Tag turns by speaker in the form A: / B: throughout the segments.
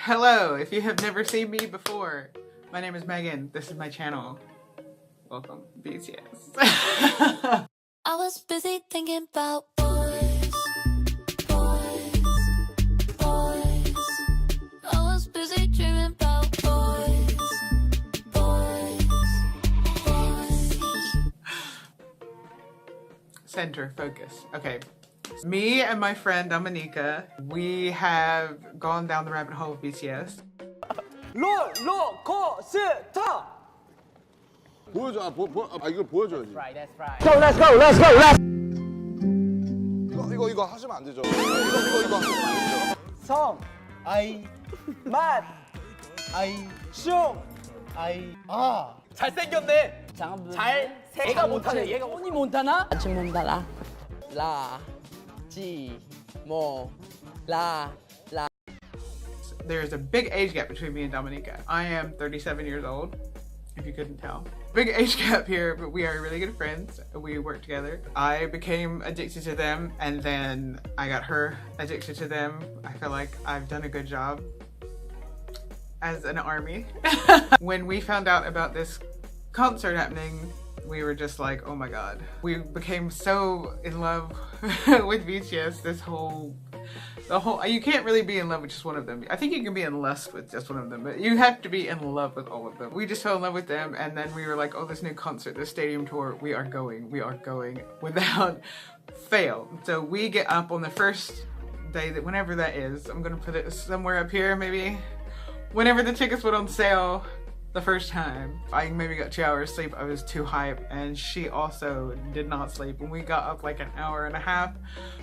A: Hello, if you have never seen me before, my name is Megan. This is my channel. Welcome, BTS.
B: I was busy thinking about boys. I was busy dreaming about boys.
A: Center, focus. Okay. Me and my friend Dominica, we have gone down the rabbit hole of BTS.
C: 롤러코스터.
D: 보여줘. 이걸 보여줘야지.
C: Right, that's right.
D: go, let's go. 이거 하시면 안 되죠. 이거.
C: 성, 아이, 맛, 아이, 숑, 아이, 아. 잘생겼네. 얘가 못하네. 얘가 혼이 못하나?
E: 지몬달라 라지모라
A: There's a big age gap between me and Dominica. I am 37 years old, if you couldn't tell. Big age gap here, but we are really good friends. We work together. I became addicted to them, and then I got her addicted to them. I feel like I've done a good job as an army. When we found out about this concert happening, we were just like, oh my god. We became so in love with BTS. You can't really be in love with just one of them. I think you can be in lust with just one of them, but you have to be in love with all of them. We just fell in love with them, and then we were like, oh, this new concert, this stadium tour, we are going without fail. So we get up on the first day, that whenever that is, I'm gonna put it somewhere up here maybe, whenever the tickets went on sale the first time. I maybe got 2 hours sleep. I was too hype, and she also did not sleep. When we got up like an hour and a half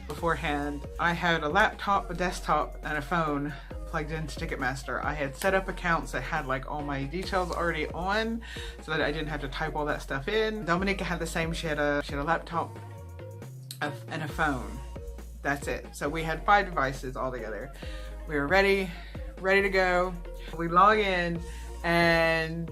A: beforehand, I had a laptop, a desktop, and a phone plugged into Ticketmaster. I had set up accounts that had like all my details already on so that I didn't have to type all that stuff in. Dominica had the same. She had a laptop and a phone. That's it. So we had 5 devices all together. We were ready to go. We log in, and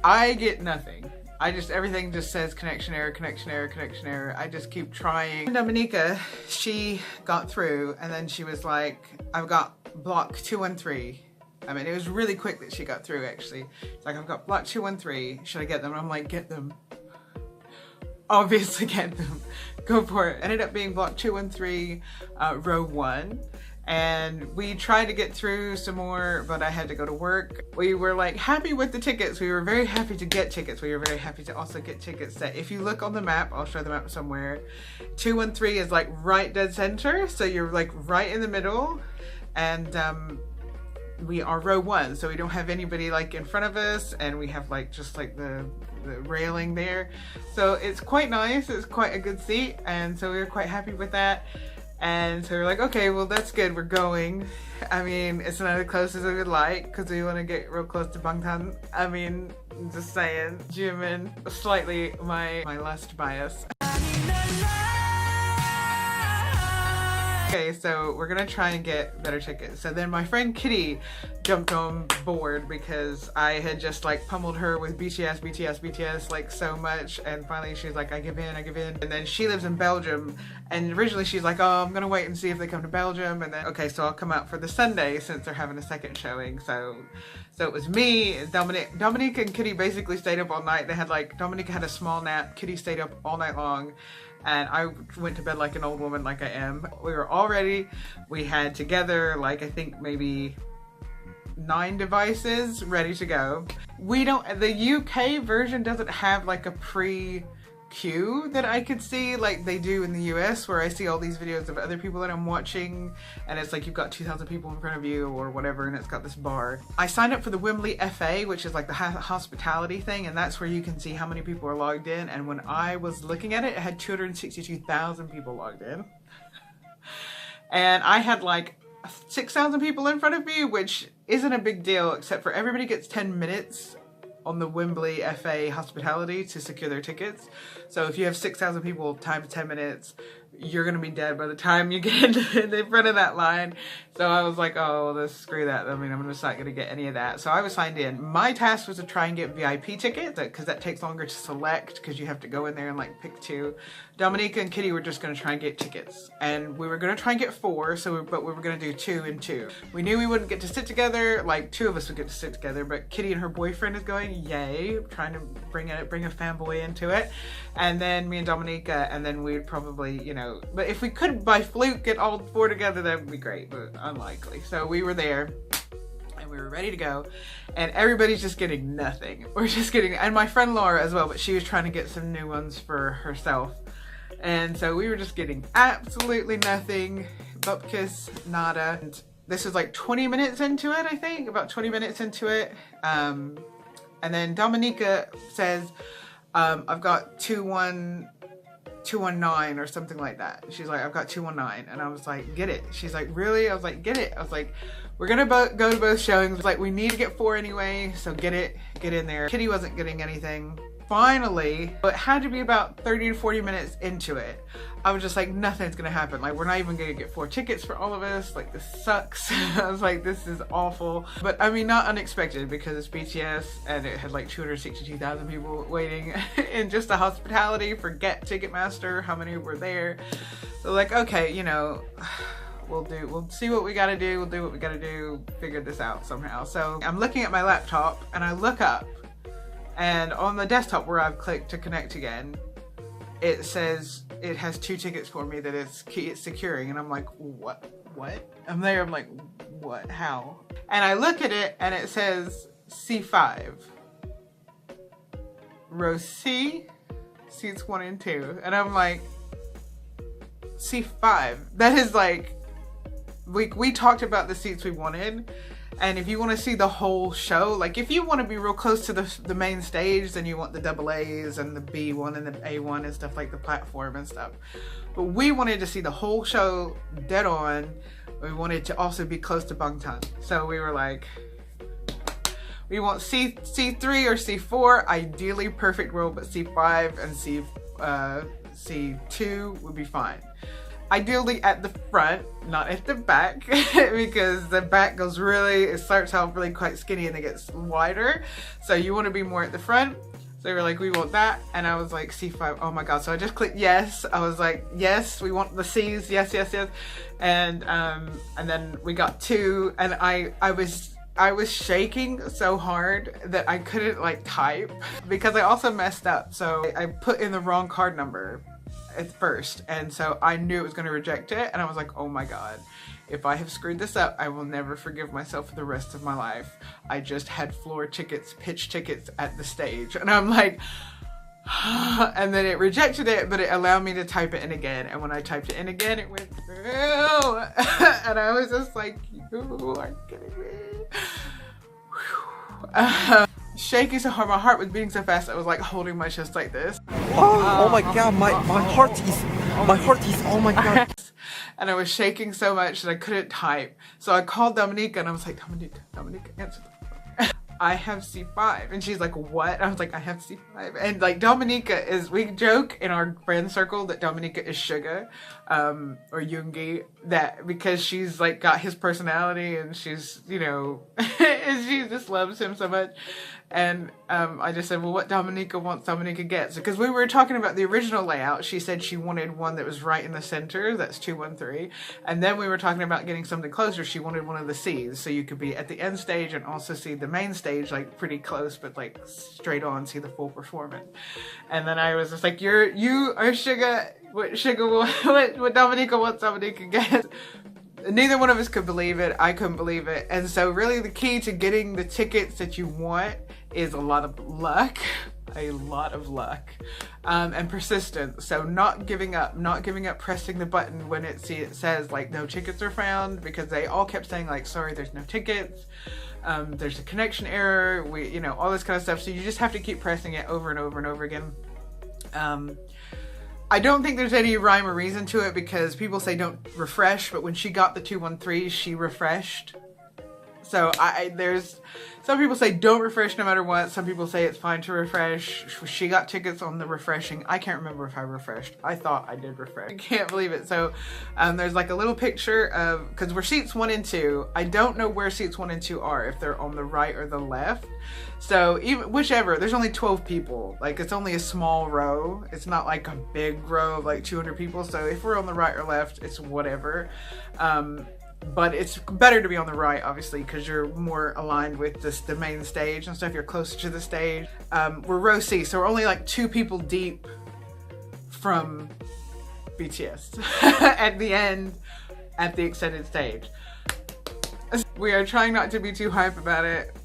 A: I get nothing. Everything just says connection error. I just keep trying. Dominica, she got through, and then she was like, I've got block 213. I mean, it was really quick that she got through, actually. It's like, I've got block 213. Should I get them? And I'm like, get them. Obviously get them. Go for it. Ended up being block 213, row 1. And we tried to get through some more, but I had to go to work. We were like happy with the tickets. We were very happy to get tickets. We were very happy to also get tickets that, if you look on the map, I'll show the map somewhere, 213 is like right dead center. So you're like right in the middle, and we are row 1. So we don't have anybody like in front of us, and we have like just like the railing there. So it's quite nice. It's quite a good seat. And so we were quite happy with that. And so we're like, okay, well, that's good, we're going. I mean, it's not as close as we would like, because we want to get real close to Bangtan. I mean, just saying. Jimin, slightly my lust bias. Okay, so we're gonna try and get better tickets. So then my friend Kitty jumped on board because I had just like pummeled her with BTS like so much, and finally she's like, I give in. And then she lives in Belgium, and originally she's like, oh, I'm gonna wait and see if they come to Belgium, and then, okay, so I'll come out for the Sunday since they're having a second showing. So it was me, Dominique and Kitty basically stayed up all night. They had like, Dominica had a small nap, Kitty stayed up all night long, and I went to bed like an old woman, like I am. We were all ready. We had together, like, I think maybe 9 devices ready to go. The UK version doesn't have like a pre-queue that I could see like they do in the US, where I see all these videos of other people that I'm watching, and it's like you've got 2,000 people in front of you or whatever, and it's got this bar. I signed up for the Wembley FA, which is like the hospitality thing, and that's where you can see how many people are logged in. And when I was looking at it, it had 262,000 people logged in. And I had like 6,000 people in front of me, which isn't a big deal, except for everybody gets 10 minutes on the Wembley FA hospitality to secure their tickets. So if you have 6,000 people times 10 minutes, you're gonna be dead by the time you get in front of that line. So I was like, oh, well, screw that. I mean, I'm just not gonna get any of that. So I was signed in. My task was to try and get VIP tickets, because that takes longer to select, because you have to go in there and like pick 2. Dominica and Kitty were just gonna try and get tickets, and we were gonna try and get 4, but we were gonna do 2 and 2. We knew we wouldn't get to sit together, like 2 of us would get to sit together, but Kitty and her boyfriend is going, yay, trying to bring a fanboy into it, and then me and Dominica, and then we'd probably, you know, but if we could by fluke get all 4 together, that would be great, but unlikely. So we were there. And we were ready to go, and everybody's just getting nothing. We're just getting, and my friend Laura as well, but she was trying to get some new ones for herself. And so we were just getting absolutely nothing, bupkis, nada. And this is like 20 minutes into it, I think, about 20 minutes into it. And then Dominica says, I've got 219 or something like that. She's like, I've got 219. And I was like, get it. She's like, really? I was like, get it. I was like, we're gonna go to both showings. Like, we need to get 4 anyway, so get in there. Kitty wasn't getting anything. Finally, it had to be about 30 to 40 minutes into it. I was just like, nothing's gonna happen. Like, we're not even gonna get 4 tickets for all of us. Like, this sucks. I was like, this is awful. But I mean, not unexpected because it's BTS and it had like 262,000 people waiting in just the hospitality. Forget Ticketmaster, how many were there. So like, okay, you know, we'll see what we gotta do. We'll do what we gotta do, figure this out somehow. So I'm looking at my laptop and I look up, and on the desktop where I've clicked to connect again, it says it has 2 tickets for me that it's securing. And I'm like, what? I'm there, I'm like, what, how? And I look at it and it says C5. Row C, seats 1 and 2. And I'm like, C5? That is like, we talked about the seats we wanted, and if you want to see the whole show, like if you want to be real close to the main stage, then you want the AA's and the B1 and the A1 and stuff, like the platform and stuff. But we wanted to see the whole show dead on. We wanted to also be close to Bangtan. So we were like, we want C3 or C4, ideally perfect world, but C5 and C2 would be fine. Ideally at the front, not at the back, because the back goes it starts out really quite skinny and it gets wider. So you want to be more at the front. So they were like, we want that. And I was like, C5, oh my God. So I just clicked yes. I was like, yes, we want the C's, yes. And then we got 2, and I was shaking so hard that I couldn't like type, because I also messed up. So I put in the wrong card number at first, and so I knew it was going to reject it, and I was like, oh my God, if I have screwed this up, I will never forgive myself for the rest of my life. I just had floor tickets, pitch tickets at the stage, and I'm like, and then it rejected it, but it allowed me to type it in again, and when I typed it in again, it went through. And I was just like, you are kidding me. Shaking so hard, my heart was beating so fast, I was like holding my chest like this.
C: Oh my God, my heart is, oh my God.
A: And I was shaking so much that I couldn't type. So I called Dominica and I was like, Dominica, answer the phone. I have C5. And she's like, what? I was like, I have C5. And like Dominica is, we joke in our friend circle that Dominica is Suga, or Yoongi, that because she's like got his personality and she's, you know, and she just loves him so much. And I just said, well, what Dominica wants, Dominica gets. Because we were talking about the original layout. She said she wanted one that was right in the center. That's 213. And then we were talking about getting something closer. She wanted one of the C's. So you could be at the end stage and also see the main stage, like pretty close, but like straight on, see the full performance. And then I was just like, you are Suga. What Dominica wants, Dominica gets. Neither one of us could believe it. I couldn't believe it. And so really the key to getting the tickets that you want is a lot of luck, and persistence. So not giving up, pressing the button when it says like no tickets are found, because they all kept saying like, sorry, there's no tickets. There's a connection error, you know, all this kind of stuff. So you just have to keep pressing it over and over and over again. I don't think there's any rhyme or reason to it, because people say don't refresh, but when she got the 213, she refreshed. So there's some people say don't refresh no matter what. Some people say it's fine to refresh. She got tickets on the refreshing. I can't remember if I refreshed. I thought I did refresh. I can't believe it. So there's like a little picture of, because we're seats 1 and 2. I don't know where seats 1 and 2 are, if they're on the right or the left. So even whichever, there's only 12 people. Like it's only a small row. It's not like a big row of like 200 people. So if we're on the right or left, it's whatever. But it's better to be on the right, obviously, because you're more aligned with the main stage and stuff. You're closer to the stage. We're row C, so we're only like 2 people deep from BTS at the end, at the extended stage. We are trying not to be too hype about it.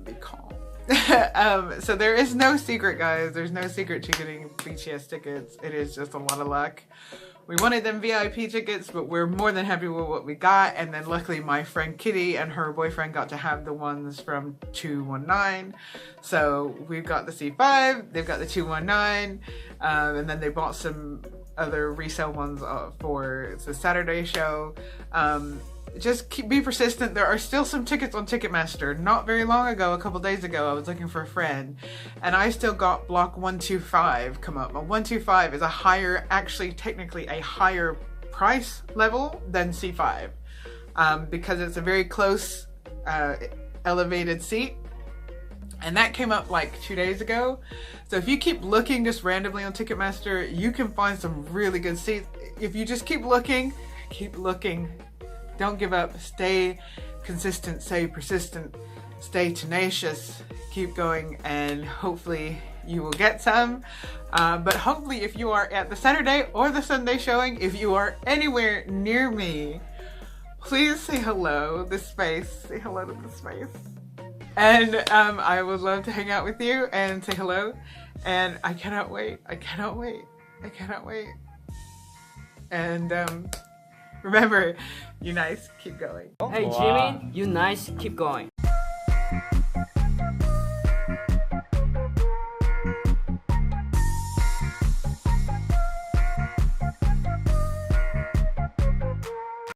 A: Be calm. So there is no secret, guys. There's no secret to getting BTS tickets. It is just a lot of luck. We wanted them VIP tickets, but we're more than happy with what we got. And then luckily my friend Kitty and her boyfriend got to have the ones from 219. So we've got the C5, they've got the 219, and then they bought some other resale ones for the Saturday show. Just be persistent. There are still some tickets on Ticketmaster. Not very long ago, a couple days ago, I was looking for a friend and I still got block 125 come up. But 125 is a higher, actually technically a higher price level than C5 because it's a very close elevated seat. And that came up like 2 days ago. So if you keep looking just randomly on Ticketmaster, you can find some really good seats. If you just keep looking, don't give up, stay consistent, stay persistent, stay tenacious, keep going, and hopefully you will get some. But hopefully if you are at the Saturday or the Sunday showing, if you are anywhere near me, please say hello, this space, say hello to this space. And I would love to hang out with you and say hello. And I cannot wait, I cannot wait, I cannot wait. And remember, you nice, keep going.
E: Hey Jimin, you nice, keep going.